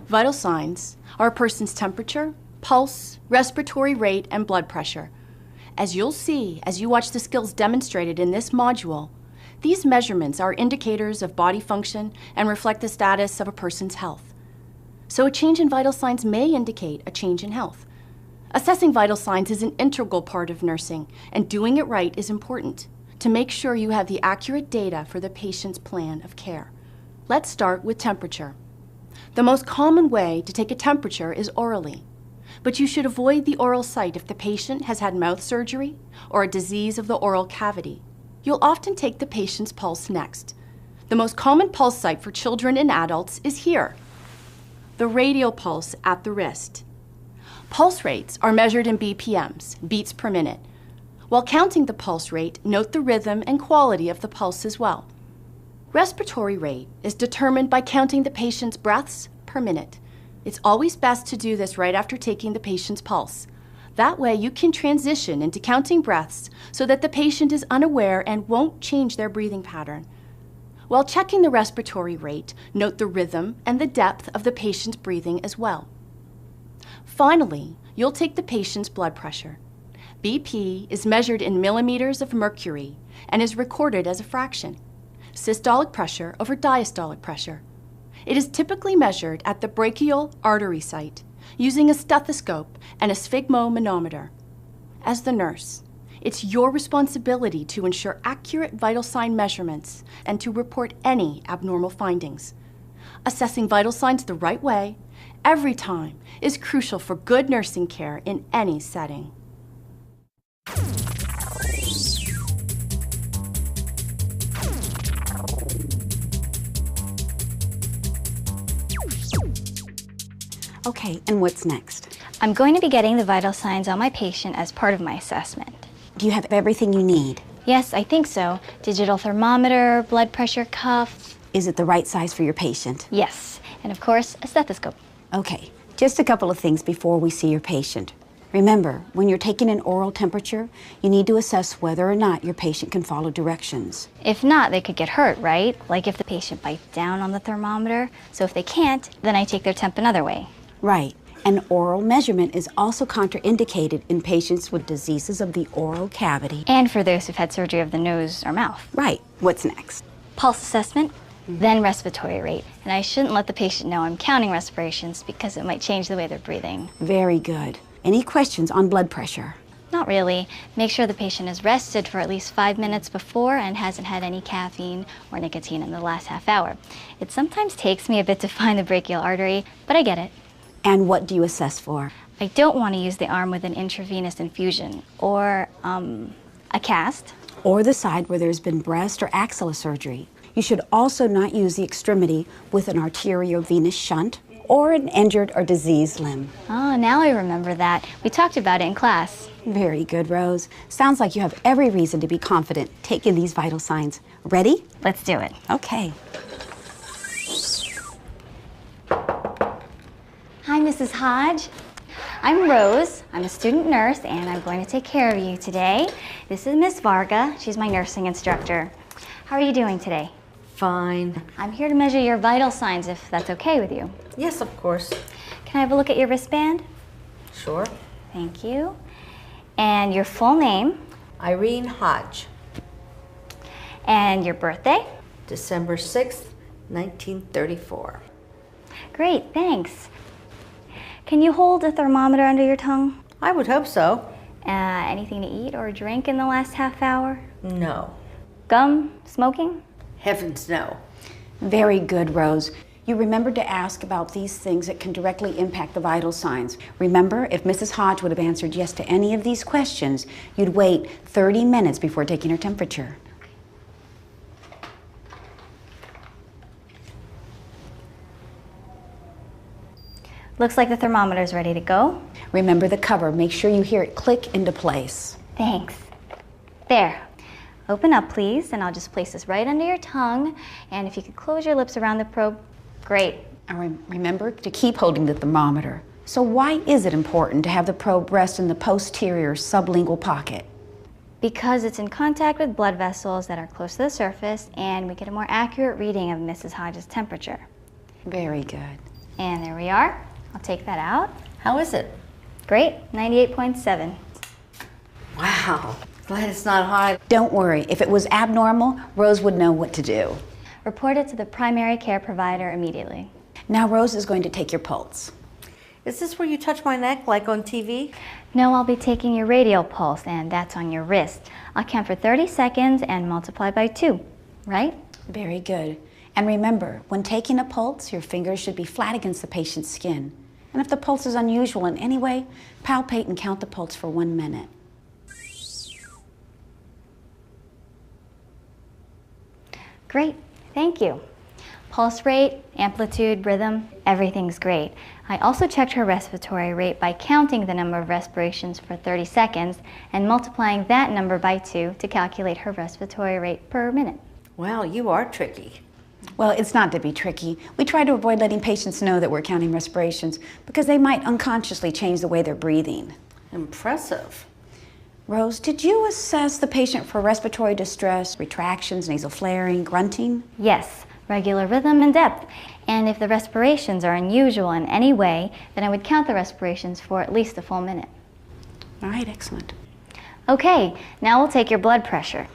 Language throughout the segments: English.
Vital signs are a person's temperature, pulse, respiratory rate, and blood pressure. As you'll see as you watch the skills demonstrated in this module, these measurements are indicators of body function and reflect the status of a person's health. So a change in vital signs may indicate a change in health. Assessing vital signs is an integral part of nursing, and doing it right is important to make sure you have the accurate data for the patient's plan of care. Let's start with temperature. The most common way to take a temperature is orally, but you should avoid the oral site if the patient has had mouth surgery or a disease of the oral cavity. You'll often take the patient's pulse next. The most common pulse site for children and adults is here, the radial pulse at the wrist. Pulse rates are measured in BPMs, beats per minute. While counting the pulse rate, note the rhythm and quality of the pulse as well. Respiratory rate is determined by counting the patient's breaths per minute. It's always best to do this right after taking the patient's pulse. That way you can transition into counting breaths so that the patient is unaware and won't change their breathing pattern. While checking the respiratory rate, note the rhythm and the depth of the patient's breathing as well. Finally, you'll take the patient's blood pressure. BP is measured in millimeters of mercury and is recorded as a fraction. Systolic pressure over diastolic pressure. It is typically measured at the brachial artery site using a stethoscope and a sphygmomanometer. As the nurse, it's your responsibility to ensure accurate vital sign measurements and to report any abnormal findings. Assessing vital signs the right way, every time, is crucial for good nursing care in any setting. Okay, and what's next? I'm going to be getting the vital signs on my patient as part of my assessment. Do you have everything you need? Yes, I think so. Digital thermometer, blood pressure cuff. Is it the right size for your patient? Yes, and of course, a stethoscope. Okay, just a couple of things before we see your patient. Remember, when you're taking an oral temperature, you need to assess whether or not your patient can follow directions. If not, they could get hurt, right? Like if the patient bites down on the thermometer. So if they can't, then I take their temp another way. Right. An oral measurement is also contraindicated in patients with diseases of the oral cavity. And for those who've had surgery of the nose or mouth. Right. What's next? Pulse assessment, then respiratory rate. And I shouldn't let the patient know I'm counting respirations because it might change the way they're breathing. Very good. Any questions on blood pressure? Not really. Make sure the patient is rested for at least 5 minutes before and hasn't had any caffeine or nicotine in the last half hour. It sometimes takes me a bit to find the brachial artery, but I get it. And what do you assess for? I don't want to use the arm with an intravenous infusion or a cast. Or the side where there's been breast or axilla surgery. You should also not use the extremity with an arteriovenous shunt or an injured or diseased limb. Oh, now I remember that. We talked about it in class. Very good, Rose. Sounds like you have every reason to be confident taking these vital signs. Ready? Let's do it. Okay. Hi, Mrs. Hodge. I'm Rose. I'm a student nurse, and I'm going to take care of you today. This is Miss Varga. She's my nursing instructor. How are you doing today? Fine. I'm here to measure your vital signs, if that's okay with you. Yes, of course. Can I have a look at your wristband? Sure. Thank you. And your full name? Irene Hodge. And your birthday? December 6th, 1934. Great, thanks. Can you hold a thermometer under your tongue? I would hope so. Anything to eat or drink in the last half hour? No. Gum? Smoking? Heavens, no. Very good, Rose. You remembered to ask about these things that can directly impact the vital signs. Remember, if Mrs. Hodge would have answered yes to any of these questions, you'd wait 30 minutes before taking her temperature. Looks like the thermometer's ready to go. Remember the cover. Make sure you hear it click into place. Thanks. There. Open up, please, and I'll just place this right under your tongue. And if you could close your lips around the probe, great. And remember to keep holding the thermometer. So why is it important to have the probe rest in the posterior sublingual pocket? Because it's in contact with blood vessels that are close to the surface, and we get a more accurate reading of Mrs. Hodge's temperature. Very good. And there we are. I'll take that out. How is it? Great, 98.7. Wow. Glad it's not high. Don't worry, if it was abnormal, Rose would know what to do. Report it to the primary care provider immediately. Now Rose is going to take your pulse. Is this where you touch my neck like on TV? No, I'll be taking your radial pulse, and that's on your wrist. I'll count for 30 seconds and multiply by 2, right? Very good. And remember, when taking a pulse, your fingers should be flat against the patient's skin. And if the pulse is unusual in any way, palpate and count the pulse for 1 minute. Great, thank you. Pulse rate, amplitude, rhythm, everything's great. I also checked her respiratory rate by counting the number of respirations for 30 seconds and multiplying that number by 2 to calculate her respiratory rate per minute. Wow, you are tricky. Well, it's not to be tricky. We try to avoid letting patients know that we're counting respirations because they might unconsciously change the way they're breathing. Impressive. Rose, did you assess the patient for respiratory distress, retractions, nasal flaring, grunting? Yes, regular rhythm and depth. And if the respirations are unusual in any way, then I would count the respirations for at least a full minute. All right, excellent. Okay, now we'll take your blood pressure.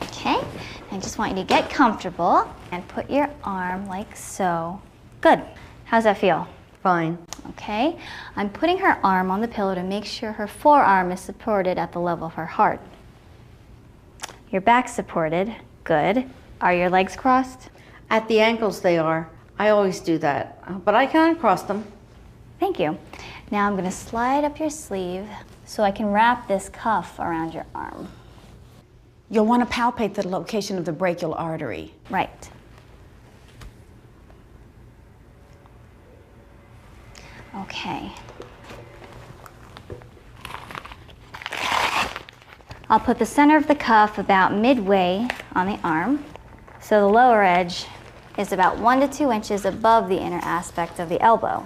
Okay, I just want you to get comfortable and put your arm like so. Good. How's that feel? Fine. Okay, I'm putting her arm on the pillow to make sure her forearm is supported at the level of her heart. Your back's supported. Good. Are your legs crossed? At the ankles they are. I always do that, but I can uncross them. Thank you. Now I'm going to slide up your sleeve so I can wrap this cuff around your arm. You'll want to palpate the location of the brachial artery. Right. Okay. I'll put the center of the cuff about midway on the arm, so the lower edge is about 1 to 2 inches above the inner aspect of the elbow.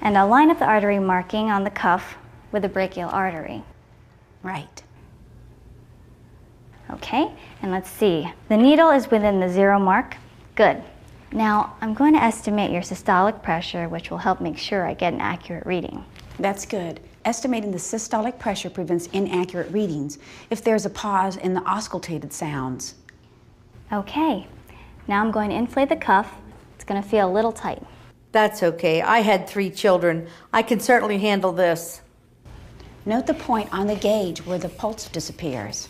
And I'll line up the artery marking on the cuff with the brachial artery. Right. Okay, and let's see. The needle is within the 0 mark. Good. Now, I'm going to estimate your systolic pressure, which will help make sure I get an accurate reading. That's good. Estimating the systolic pressure prevents inaccurate readings if there's a pause in the auscultated sounds. Okay, now I'm going to inflate the cuff. It's going to feel a little tight. That's okay. I had 3 children. I can certainly handle this. Note the point on the gauge where the pulse disappears.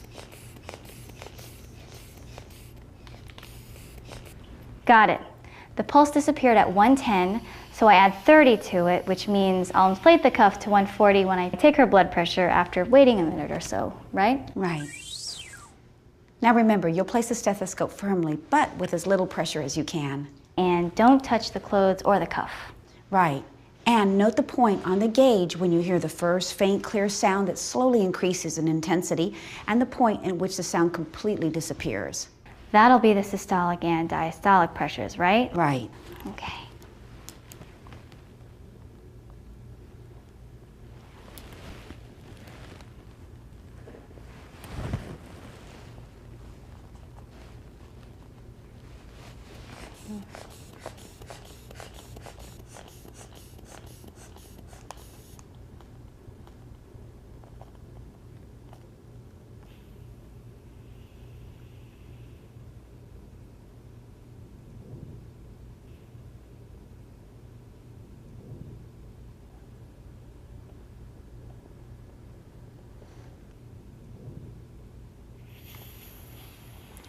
Got it. The pulse disappeared at 110, so I add 30 to it, which means I'll inflate the cuff to 140 when I take her blood pressure after waiting a minute or so, right? Right. Now remember, you'll place the stethoscope firmly, but with as little pressure as you can. And don't touch the clothes or the cuff. Right. And note the point on the gauge when you hear the first faint, clear sound that slowly increases in intensity, and the point in which the sound completely disappears. That'll be the systolic and diastolic pressures, right? Right. Okay.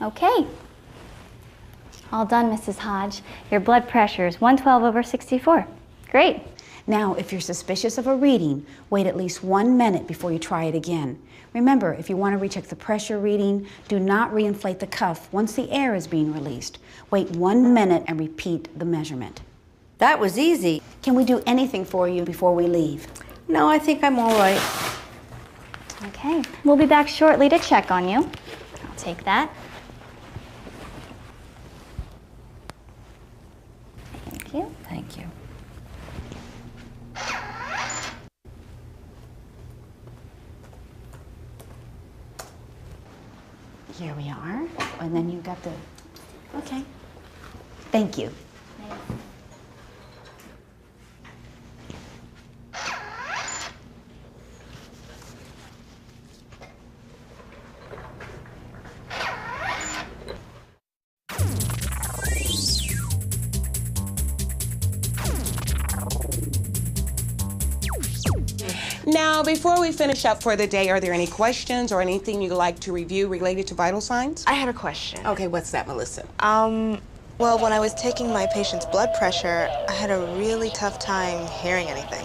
Okay. All done, Mrs. Hodge. Your blood pressure is 112/64. Great. Now, if you're suspicious of a reading, wait at least 1 minute before you try it again. Remember, if you want to recheck the pressure reading, do not reinflate the cuff once the air is being released. Wait 1 minute and repeat the measurement. That was easy. Can we do anything for you before we leave? No, I think I'm all right. Okay. We'll be back shortly to check on you. I'll take that. Thank you. Thank you. Here we are. And then you got the, okay. Thank you. Now, before we finish up for the day, are there any questions or anything you'd like to review related to vital signs? I had a question. Okay, what's that, Melissa? Well, when I was taking my patient's blood pressure, I had a really tough time hearing anything.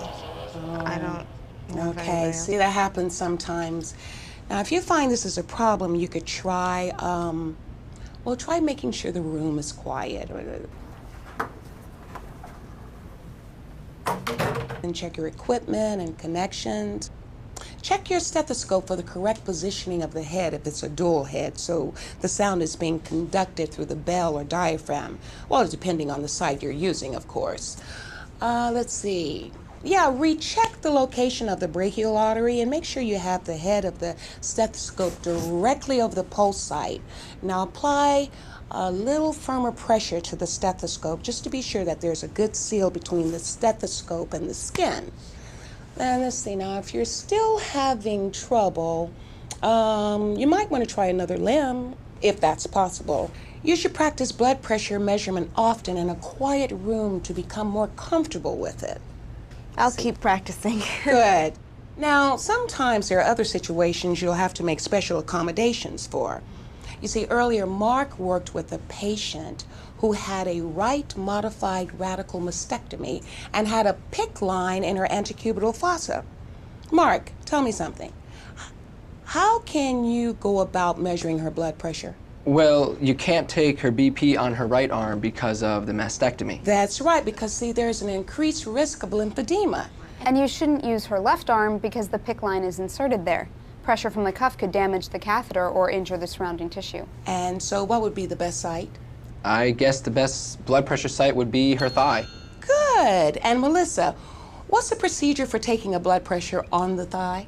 I don't know if Okay, anybody see, that happens sometimes. Now, if you find this is a problem, you could try, well, try making sure the room is quiet. And check your equipment and connections. Check your stethoscope for the correct positioning of the head if it's a dual head, so the sound is being conducted through the bell or diaphragm. Well, depending on the site you're using, of course. Let's see. Yeah, recheck the location of the brachial artery and make sure you have the head of the stethoscope directly over the pulse site. Now apply a little firmer pressure to the stethoscope just to be sure that there's a good seal between the stethoscope and the skin. And let's see, now if you're still having trouble, you might want to try another limb, if that's possible. You should practice blood pressure measurement often in a quiet room to become more comfortable with it. I'll keep practicing. Good. Now, sometimes there are other situations you'll have to make special accommodations for. You see, earlier Mark worked with a patient who had a right modified radical mastectomy and had a PICC line in her antecubital fossa. Mark, tell me something. How can you go about measuring her blood pressure? Well, you can't take her BP on her right arm because of the mastectomy. That's right, because see, there's an increased risk of lymphedema. And you shouldn't use her left arm because the PICC line is inserted there. Pressure from the cuff could damage the catheter or injure the surrounding tissue. And so what would be the best site? I guess the best blood pressure site would be her thigh. Good. And Melissa, what's the procedure for taking a blood pressure on the thigh?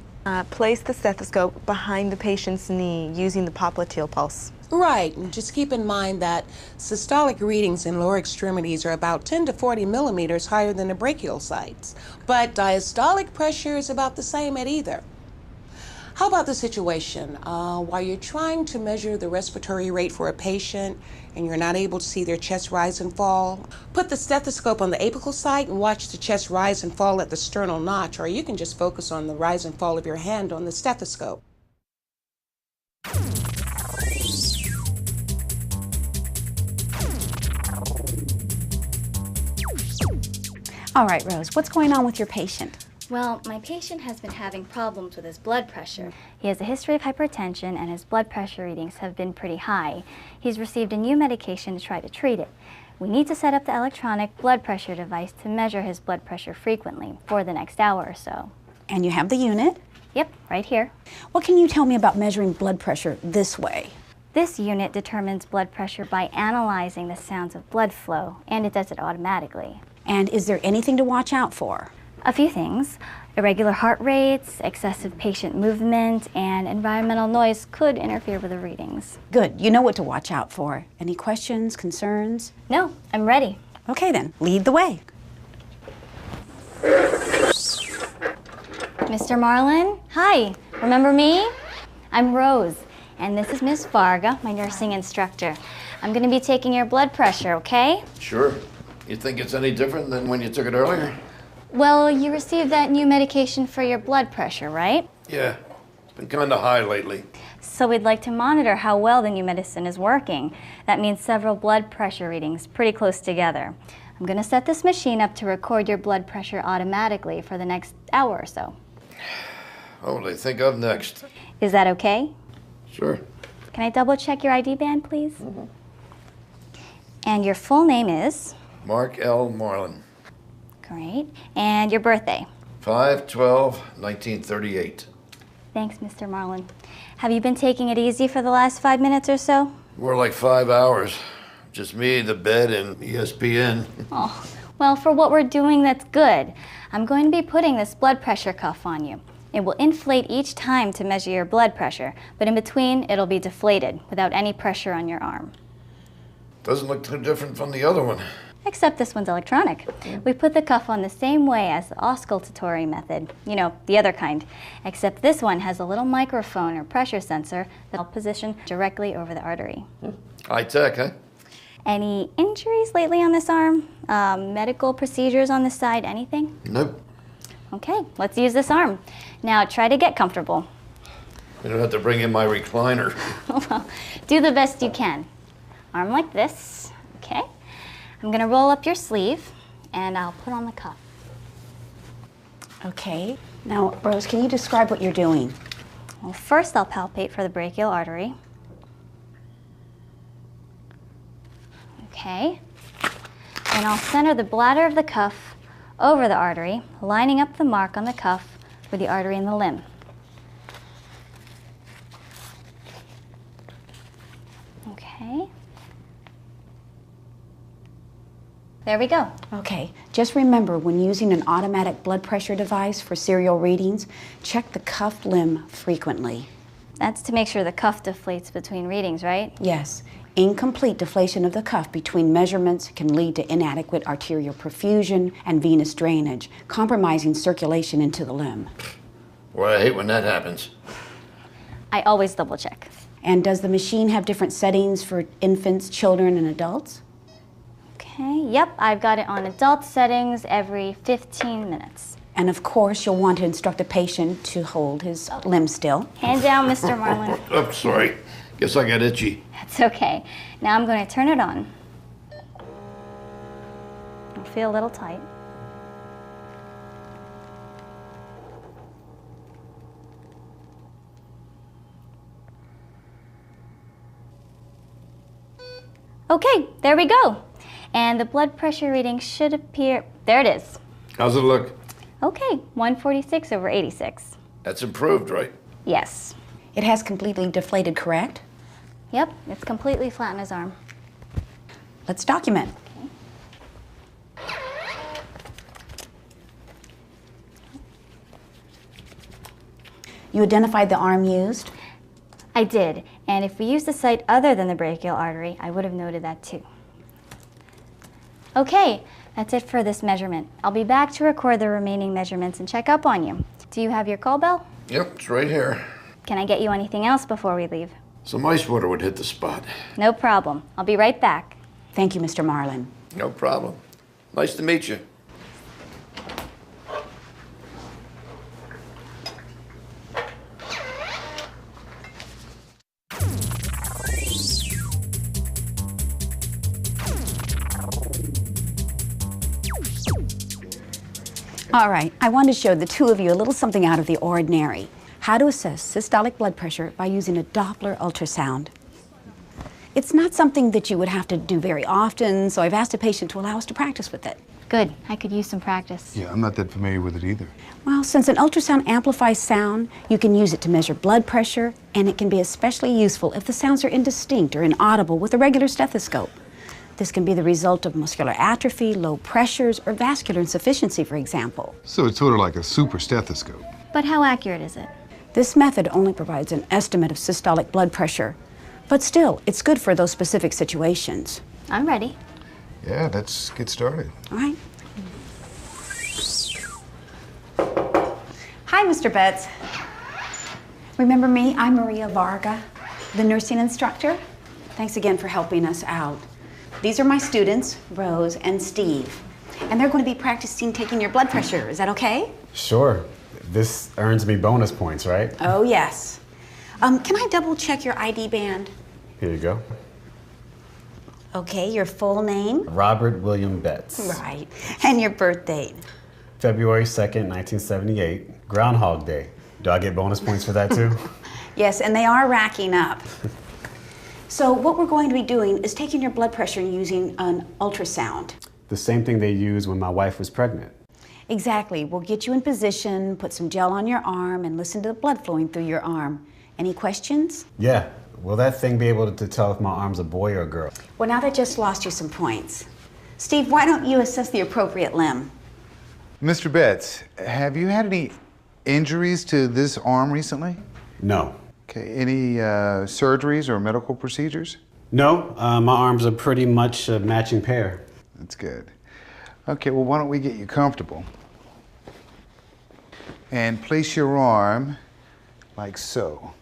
Place the stethoscope behind the patient's knee using the popliteal pulse. Right, and just keep in mind that systolic readings in lower extremities are about 10 to 40 millimeters higher than the brachial sites, but diastolic pressure is about the same at either. How about the situation? While you're trying to measure the respiratory rate for a patient and you're not able to see their chest rise and fall, put the stethoscope on the apical site and watch the chest rise and fall at the sternal notch, or you can just focus on the rise and fall of your hand on the stethoscope. All right, Rose, what's going on with your patient? Well, my patient has been having problems with his blood pressure. He has a history of hypertension and his blood pressure readings have been pretty high. He's received a new medication to try to treat it. We need to set up the electronic blood pressure device to measure his blood pressure frequently for the next hour or so. And you have the unit? Yep, right here. What can you tell me about measuring blood pressure this way? This unit determines blood pressure by analyzing the sounds of blood flow, and it does it automatically. And is there anything to watch out for? A few things. Irregular heart rates, excessive patient movement, and environmental noise could interfere with the readings. Good, you know what to watch out for. Any questions, concerns? No, I'm ready. Okay then, lead the way. Mr. Marlin, hi. Remember me? I'm Rose, and this is Miss Varga, my nursing instructor. I'm going to be taking your blood pressure, okay? Sure. You think it's any different than when you took it earlier? Well, you received that new medication for your blood pressure, right? Yeah. It's been kind of high lately. So we'd like to monitor how well the new medicine is working. That means several blood pressure readings pretty close together. I'm going to set this machine up to record your blood pressure automatically for the next hour or so. What will they think of next? Is that okay? Sure. Can I double check your ID band, please? And your full name is? Mark L. Marlin. Great. And your birthday? 5/12/1938. Thanks, Mr. Marlin. Have you been taking it easy for the last 5 minutes or so? More like 5 hours. Just me, the bed, and ESPN. Oh, well, for what we're doing, that's good. I'm going to be putting this blood pressure cuff on you. It will inflate each time to measure your blood pressure, but in between, it'll be deflated without any pressure on your arm. Doesn't look too different from the other one. Except this one's electronic. We put the cuff on the same way as the auscultatory method, you know, the other kind. Except this one has a little microphone or pressure sensor that'll position directly over the artery. High tech, huh? Any injuries lately on this arm? Medical procedures on this side, anything? Nope. Okay, let's use this arm. Now try to get comfortable. You don't have to bring in my recliner. Well, do the best you can. Arm like this, okay? I'm gonna roll up your sleeve and I'll put on the cuff. Okay. Now, Rose, can you describe what you're doing? Well, first I'll palpate for the brachial artery. Okay. Then I'll center the bladder of the cuff over the artery, lining up the mark on the cuff with the artery in the limb. Okay. There we go. Okay, just remember when using an automatic blood pressure device for serial readings, check the cuff limb frequently. That's to make sure the cuff deflates between readings, right? Yes, incomplete deflation of the cuff between measurements can lead to inadequate arterial perfusion and venous drainage, compromising circulation into the limb. Well, I hate when that happens. I always double check. And does the machine have different settings for infants, children, and adults? Okay, yep, I've got it on adult settings every 15 minutes. And of course, you'll want to instruct a patient to hold his limb still. Hand down, Mr. Marlin. I'm sorry. Guess I got itchy. That's okay. Now I'm going to turn it on. It'll feel a little tight. Okay, there we go. And the blood pressure reading should appear, there it is. How's it look? Okay, 146 over 86. That's improved, right? Yes. It has completely deflated, correct? Yep, it's completely flat in his arm. Let's document. You identified the arm used? I did, and if we used a site other than the brachial artery, I would have noted that too. Okay, that's it for this measurement. I'll be back to record the remaining measurements and check up on you. Do you have your call bell? Yep, it's right here. Can I get you anything else before we leave? Some ice water would hit the spot. No problem. I'll be right back. Thank you, Mr. Marlin. No problem. Nice to meet you. All right, I want to show the two of you a little something out of the ordinary. How to assess systolic blood pressure by using a Doppler ultrasound. It's not something that you would have to do very often, so I've asked a patient to allow us to practice with it. Good. I could use some practice. Yeah, I'm not that familiar with it either. Well, since an ultrasound amplifies sound, you can use it to measure blood pressure, and it can be especially useful if the sounds are indistinct or inaudible with a regular stethoscope. This can be the result of muscular atrophy, low pressures, or vascular insufficiency, for example. So it's sort of like a super stethoscope. But how accurate is it? This method only provides an estimate of systolic blood pressure, but still, it's good for those specific situations. I'm ready. Yeah, let's get started. All right. Hi, Mr. Betts. Remember me? I'm Maria Varga, the nursing instructor. Thanks again for helping us out. These are my students, Rose and Steve, and they're going to be practicing taking your blood pressure. Is that okay? Sure. This earns me bonus points, right? Oh, yes. Can I double check your ID band? Here you go. Okay, your full name? Robert William Betts. Right. And your birth date? February 2nd, 1978. Groundhog Day. Do I get bonus points for that too? Yes, and they are racking up. So what we're going to be doing is taking your blood pressure and using an ultrasound. The same thing they used when my wife was pregnant. Exactly. We'll get you in position, put some gel on your arm, and listen to the blood flowing through your arm. Any questions? Yeah. Will that thing be able to tell if my arm's a boy or a girl? Well, now that just lost you some points. Steve, why don't you assess the appropriate limb? Mr. Betts, have you had any injuries to this arm recently? No. Okay, any surgeries or medical procedures? No, my arms are pretty much a matching pair. That's good. Okay, well, why don't we get you comfortable? And place your arm like so.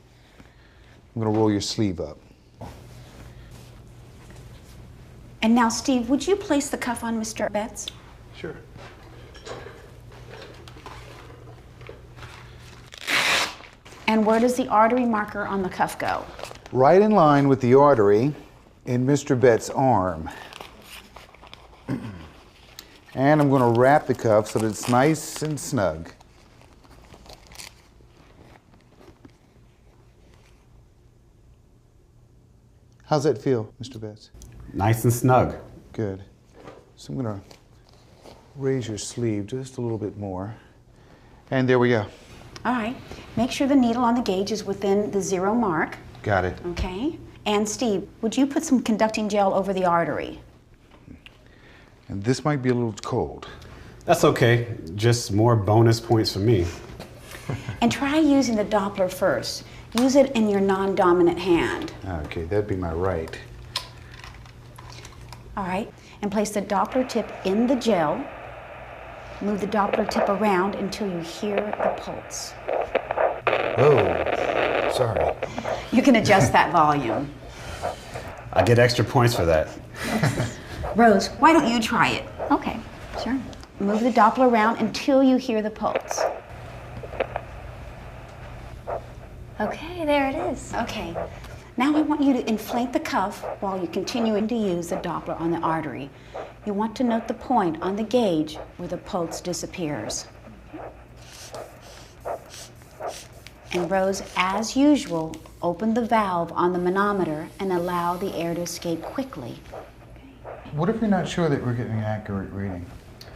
I'm gonna roll your sleeve up. And now, Steve, would you place the cuff on Mr. Betts? Sure. And where does the artery marker on the cuff go? Right in line with the artery in Mr. Betts' arm. And I'm going to wrap the cuff so that it's nice and snug. How's that feel, Mr. Betts? Nice and snug. Good. So I'm going to raise your sleeve just a little bit more. And there we go. All right. Make sure the needle on the gauge is within the 0 mark. Got it. Okay. And Steve, would you put some conducting gel over the artery? And this might be a little cold. That's okay. Just more bonus points for me. And try using the Doppler first. Use it in your non-dominant hand. Okay, that'd be my right. All right. And place the Doppler tip in the gel. Move the Doppler tip around until you hear the pulse. Oh, sorry. You can adjust that volume. I get extra points for that. Rose, why don't you try it? Okay, sure. Move the Doppler around until you hear the pulse. Okay, there it is. Okay. Now I want you to inflate the cuff while you're continuing to use the Doppler on the artery. You want to note the point on the gauge where the pulse disappears. And Rose, as usual, open the valve on the manometer and allow the air to escape quickly. What if you're not sure that we're getting an accurate reading?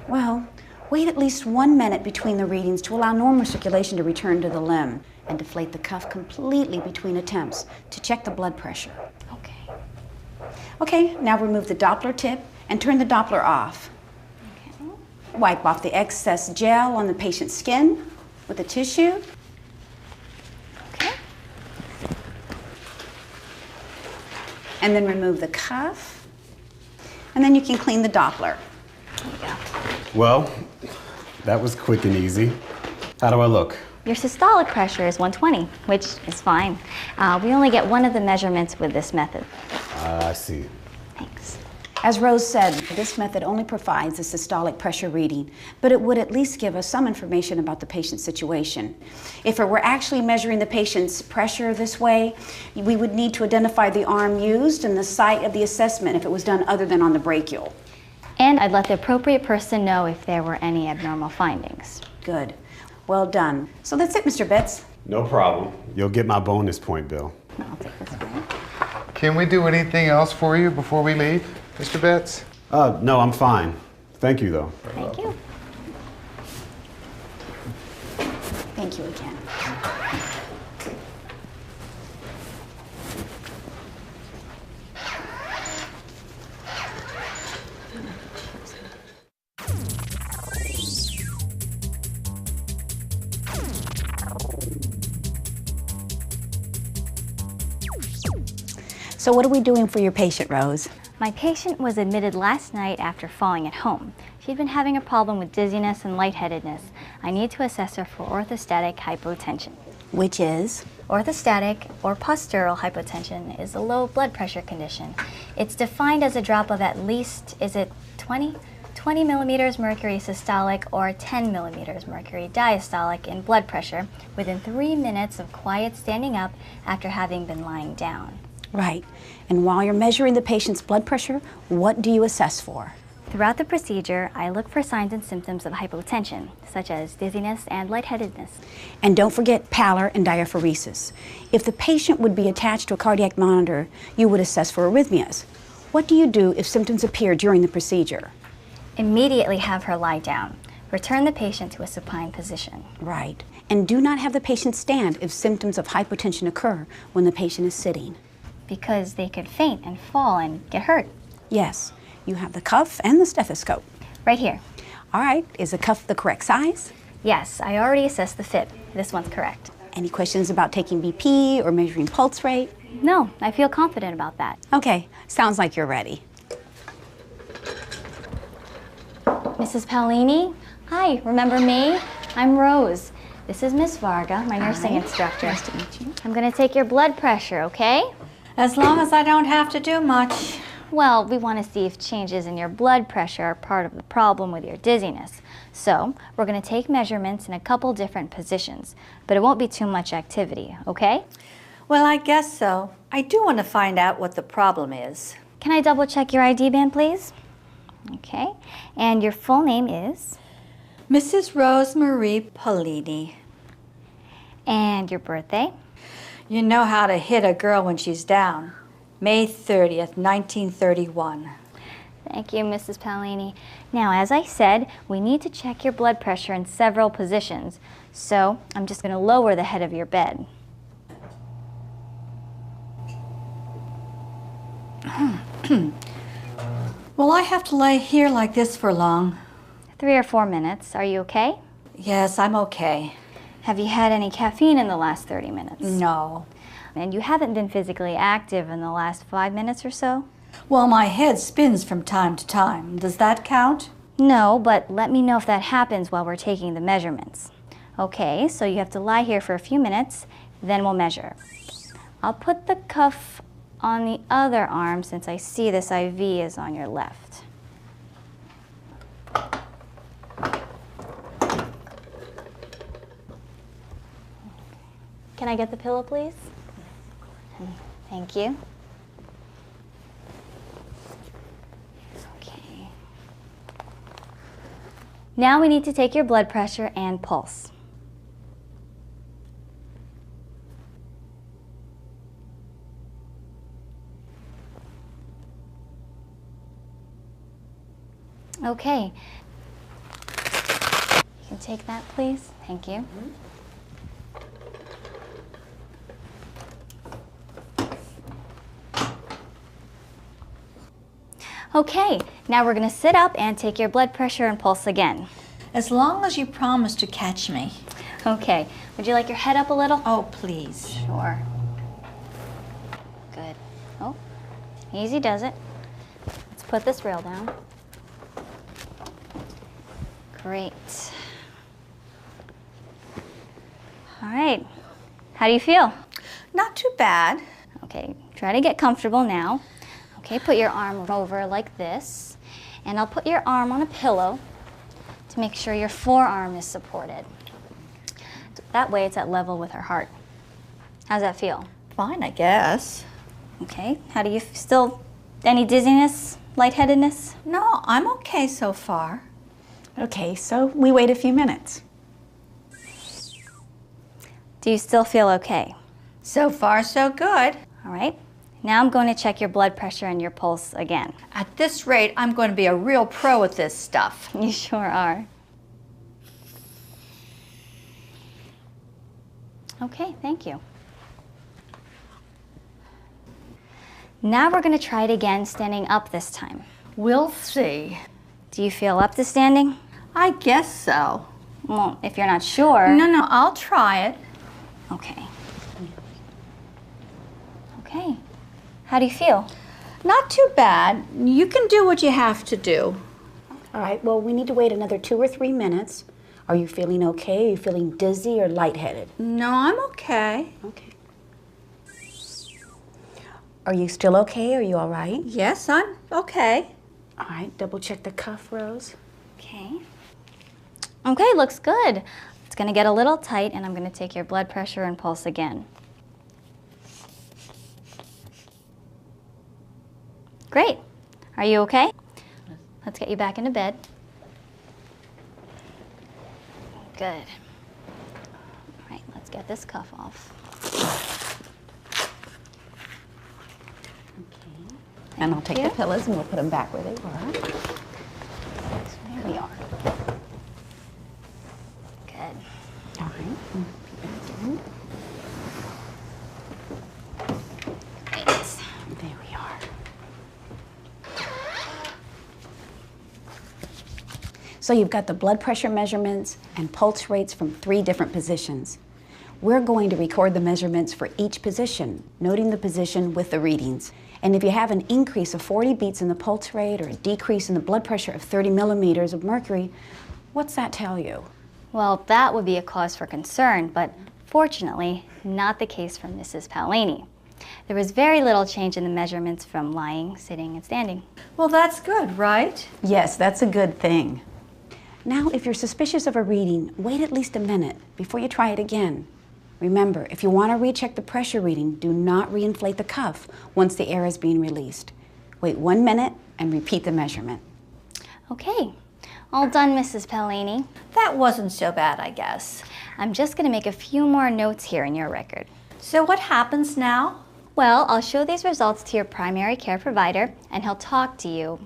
Well, wait at least 1 minute between the readings to allow normal circulation to return to the limb, and deflate the cuff completely between attempts to check the blood pressure. Okay. Okay, now remove the Doppler tip and turn the Doppler off. Okay. Wipe off the excess gel on the patient's skin with a tissue. Okay. And then remove the cuff. And then you can clean the Doppler. There you go. Well, that was quick and easy. How do I look? Your systolic pressure is 120, which is fine. We only get one of the measurements with this method. I see. Thanks. As Rose said, this method only provides a systolic pressure reading, but it would at least give us some information about the patient's situation. If it were actually measuring the patient's pressure this way, we would need to identify the arm used and the site of the assessment if it was done other than on the brachial. And I'd let the appropriate person know if there were any abnormal findings. Good. Well done. So that's it, Mr. Betts. No problem. You'll get my bonus point, Bill. I'll take this one. Can we do anything else for you before we leave, Mr. Betts? No, I'm fine. Thank you, though. Thank you. Thank you again. So what are we doing for your patient, Rose? My patient was admitted last night after falling at home. She'd been having a problem with dizziness and lightheadedness. I need to assess her for orthostatic hypotension. Which is? Orthostatic or postural hypotension is a low blood pressure condition. It's defined as a drop of at least, is it 20 millimeters mercury systolic or 10 millimeters mercury diastolic in blood pressure within 3 minutes of quiet standing up after having been lying down. Right. And while you're measuring the patient's blood pressure, what do you assess for? Throughout the procedure, I look for signs and symptoms of hypotension, such as dizziness and lightheadedness. And don't forget pallor and diaphoresis. If the patient would be attached to a cardiac monitor, you would assess for arrhythmias. What do you do if symptoms appear during the procedure? Immediately have her lie down. Return the patient to a supine position. Right. And do not have the patient stand if symptoms of hypotension occur when the patient is sitting. Because they could faint and fall and get hurt. Yes. You have the cuff and the stethoscope. Right here. All right. Is the cuff the correct size? Yes, I already assessed the fit. This one's correct. Any questions about taking BP or measuring pulse rate? No, I feel confident about that. Okay, sounds like you're ready. Mrs. Paolini? Hi, remember me? I'm Rose. This is Miss Varga, my nursing instructor. Nice to meet you. I'm gonna take your blood pressure, okay? As long as I don't have to do much. Well, we want to see if changes in your blood pressure are part of the problem with your dizziness. So, we're going to take measurements in a couple different positions, but it won't be too much activity, okay? Well, I guess so. I do want to find out what the problem is. Can I double check your ID band, please? Okay. And your full name is? Mrs. Rose Marie Paolini. And your birthday? You know how to hit a girl when she's down. May 30th, 1931. Thank you, Mrs. Paolini. Now, as I said, we need to check your blood pressure in several positions. So, I'm just going to lower the head of your bed. Will I have to lay here like this for long? 3 or 4 minutes. Are you okay? Yes, I'm okay. Have you had any caffeine in the last 30 minutes? No. And you haven't been physically active in the last 5 minutes or so? Well, my head spins from time to time. Does that count? No, but let me know if that happens while we're taking the measurements. Okay, so you have to lie here for a few minutes, then we'll measure. I'll put the cuff on the other arm since I see this IV is on your left. Can I get the pillow, please? Thank you. Okay. Now we need to take your blood pressure and pulse. Okay. You can take that, please. Thank you. Okay, now we're going to sit up and take your blood pressure and pulse again. As long as you promise to catch me. Okay, would you like your head up a little? Oh, please. Sure. Good. Oh, easy does it. Let's put this rail down. Great. All right, how do you feel? Not too bad. Okay, try to get comfortable now. Okay, put your arm over like this, and I'll put your arm on a pillow to make sure your forearm is supported. That way it's at level with her heart. How's that feel? Fine, I guess. Okay, how do you still, any dizziness, lightheadedness? No, I'm okay so far. Okay, so we wait a few minutes. Do you still feel okay? So far, so good. All right. Now I'm going to check your blood pressure and your pulse again. At this rate, I'm going to be a real pro at this stuff. You sure are. Okay, thank you. Now we're going to try it again, standing up this time. We'll see. Do you feel up to standing? I guess so. Well, if you're not sure... No, I'll try it. Okay. Okay. How do you feel? Not too bad. You can do what you have to do. All right, well, we need to wait another 2 or 3 minutes. Are you feeling okay? Are you feeling dizzy or lightheaded? No, I'm okay. Okay. Are you still okay? Are you all right? Yes, I'm okay. All right, double check the cuff, Rose. Okay. Okay, looks good. It's going to get a little tight, and I'm going to take your blood pressure and pulse again. Great. Are you okay? Let's get you back into bed. Good. All right, let's get this cuff off. Okay. And I'll take the pillows and we'll put them back where they were. There we are. Good. All right. Great. There we are. So you've got the blood pressure measurements and pulse rates from 3 different positions. We're going to record the measurements for each position, noting the position with the readings. And if you have an increase of 40 beats in the pulse rate or a decrease in the blood pressure of 30 millimeters of mercury, what's that tell you? Well, that would be a cause for concern, but fortunately, not the case for Mrs. Paolini. There was very little change in the measurements from lying, sitting, and standing. Well, that's good, right? Yes, that's a good thing. Now, if you're suspicious of a reading, wait at least a minute before you try it again. Remember, if you want to recheck the pressure reading, do not reinflate the cuff once the air is being released. Wait 1 minute and repeat the measurement. Okay, all done, Mrs. Paolini. That wasn't so bad, I guess. I'm just going to make a few more notes here in your record. So what happens now? Well, I'll show these results to your primary care provider, and he'll talk to you